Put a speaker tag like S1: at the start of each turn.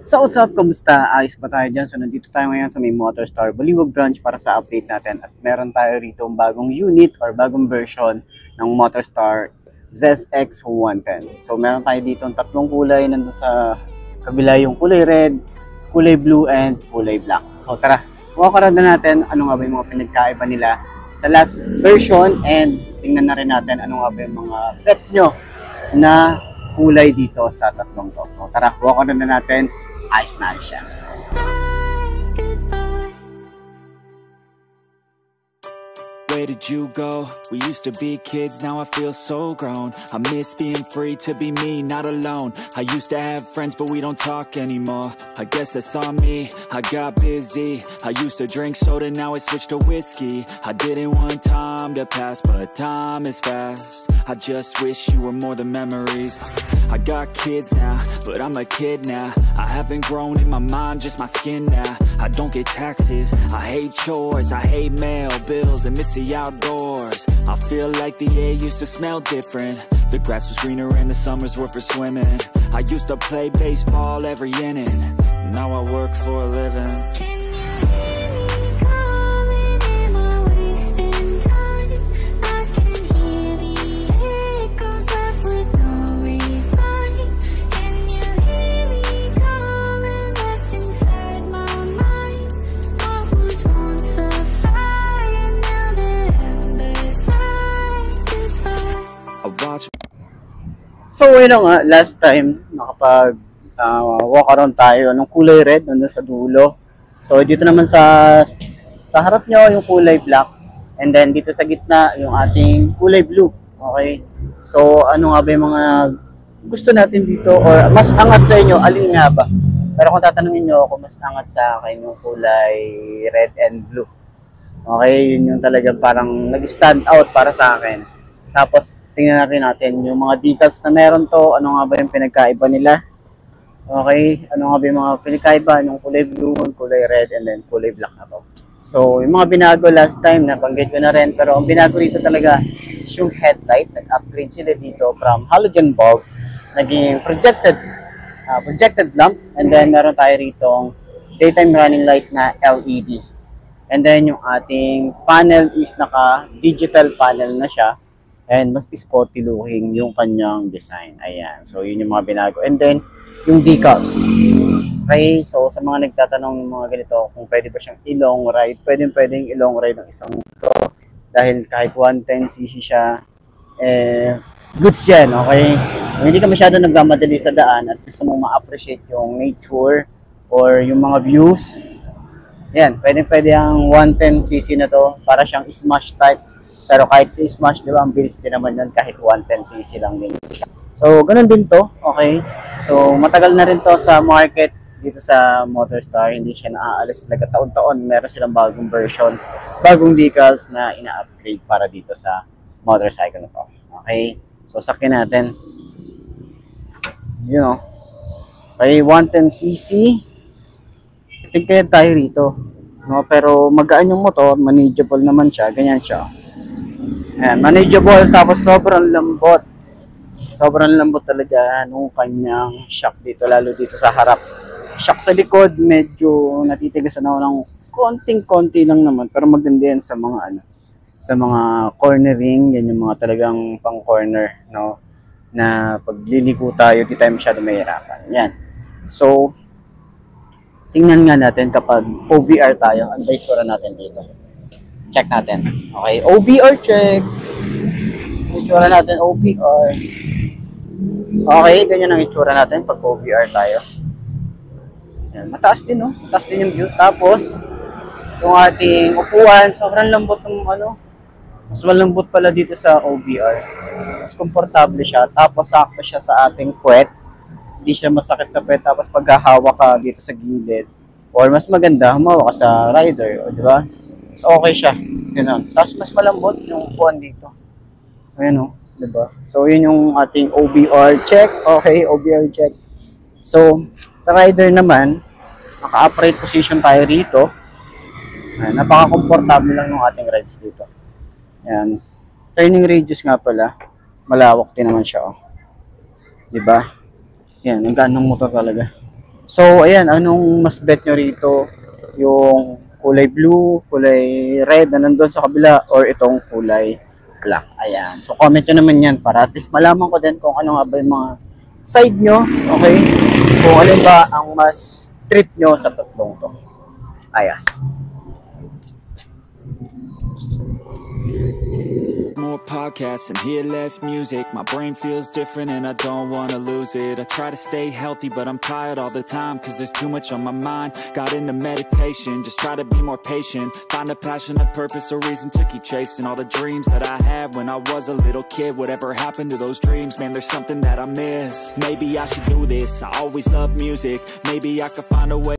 S1: So what's up? Kamusta? Ayos ba tayo dyan? So nandito tayo ngayon sa may Motorstar Baliwag branch para sa update natin. At meron tayo rito bagong unit or bagong version ng Motorstar ZX 110. So meron tayo dito tatlong kulay. Nandun sa kabila yung kulay red, kulay blue, and kulay black. So tara, walk-around na natin ano nga ba yung mga pinagkaiba nila sa last version, and tingnan na rin natin ano nga ba yung mga bet nyo na kulay dito sa tatlong to. So tara, walk-around na natin. Ayos na ayos siya.
S2: Where did you go? We used to be kids, now I feel so grown. I miss being free to be me, not alone. I used to have friends, but we don't talk anymore. I guess that's on me, I got busy. I used to drink soda, now I switched to whiskey. I didn't want time to pass, but time is fast. I just wish you were more than memories. I got kids now, but I'm a kid now. I haven't grown in my mind, just my skin now. I don't get taxes, I hate chores, I hate mail, bills, and miss the outdoors. I feel like the air used to smell different. The grass was greener and the summers were for swimming. I used to play baseball every inning. Now I work for a living.
S1: So yun nga, last time nakapag walk around tayo ng kulay red nandun sa dulo. So dito naman sa harap nyo yung kulay black, and then dito sa gitna yung ating kulay blue. Okay? So ano nga ba yung mga gusto natin dito, or mas angat sa inyo, alin nga ba? Pero kung tatanungin nyo ako, mas angat sa akin yung kulay red and blue. Okay, yun yung talaga parang nag-stand out para sa akin. Tapos tingnan natin yung mga decals na meron to, ano nga ba yung pinagkaiba nila. Okay, ano nga ba yung mga pinagkaiba ng kulay blue, kulay red, and then kulay black na to. So yung mga binago last time, nabanggit ko na rin, pero ang binago dito talaga is yung headlight. Nag-upgrade sila dito from halogen bulb, naging projected lamp, and then meron tayo rito daytime running light na LED. And then yung ating panel is naka-digital panel na siya. And mas sporty looking yung kanyang design. Ayan. So, yun yung mga binago. And then, yung decals. Okay? So, sa mga nagtatanong ng mga ganito, kung pwede ba siyang i-long ride, pwedeng i-long ride ng isang ito. Dahil kahit 110cc siya, goods yan. Okay? Kung hindi ka masyado nagmamadali sa daan at gusto mong ma-appreciate yung nature or yung mga views, yan. Pwede ang 110cc na to. Para siyang smash type. Pero kahit si Smash, di ba, ang bilis din naman yun kahit 110cc lang din siya. So, ganun din to. Okay? So, matagal na rin to sa market dito sa Motorstar. Hindi siya naaalis talaga taon-taon. Meron silang bagong version, bagong decals na ina-upgrade para dito sa motorcycle na to. Okay? So, sakin natin. You know. Okay, 110cc. Tingnan tayo rito. No? Pero magaan yung motor, manageable naman siya. Ganyan siya. Ayan, manageable, tapos sobrang lambot. Sobrang lambot talaga nung kanyang shock dito, lalo dito sa harap. Shock sa likod, medyo natitigasan ako ng konting-konti lang naman, pero maganda yan sa mga sa mga cornering, yan yung mga talagang pang-corner, no? Na pagliliko tayo, di tayo masyado mahirapan. Yan. So, tingnan nga natin kapag OBR tayo, ang itsura natin dito. Check natin. Okay, OBR check. Itsura natin OBR. Okay, ganyan ang itsura natin pag OBR tayo. Yan, mataas din, no? Mataas din yung view. Tapos, yung ating upuan, sobrang lambot ng mas malambot pala dito sa OBR. Mas komportable siya. Tapos, sakto siya sa ating puwet. Hindi siya masakit sa puwet. Tapos, paghahawa ka dito sa gilid, or mas maganda, humawa ka sa rider, o, di ba? So, okay siya. Ganun. Tapos, mas malambot yung upuan dito. Ayan, o. Diba? So, yun yung ating OBR check. Okay, OBR check. So, sa rider naman, naka-upright position tayo rito. Napaka-comfortable lang ng ating rides dito. Ayan. Turning radius nga pala. Malawak din naman siya, oh. Diba? Yan, ang gaan ng motor talaga. So, ayan, anong mas bet nyo rito? Yung kulay blue, kulay red na nandun sa kabila, or itong kulay black? Ayan. So, comment nyo naman yan para at least malaman ko din kung ano nga ba yung mga side nyo, okay? Kung alin ba ang mas trip nyo sa tatlong to. Ayas.
S2: More podcasts and hear less music. My brain feels different and I don't wanna lose it. I try to stay healthy but I'm tired all the time, cause there's too much on my mind. Got into meditation, just try to be more patient. Find a passion, a purpose, a reason to keep chasing all the dreams that I had when I was a little kid. Whatever happened to those dreams, man, there's something that I miss. Maybe I should do this, I always loved music. Maybe I could find a way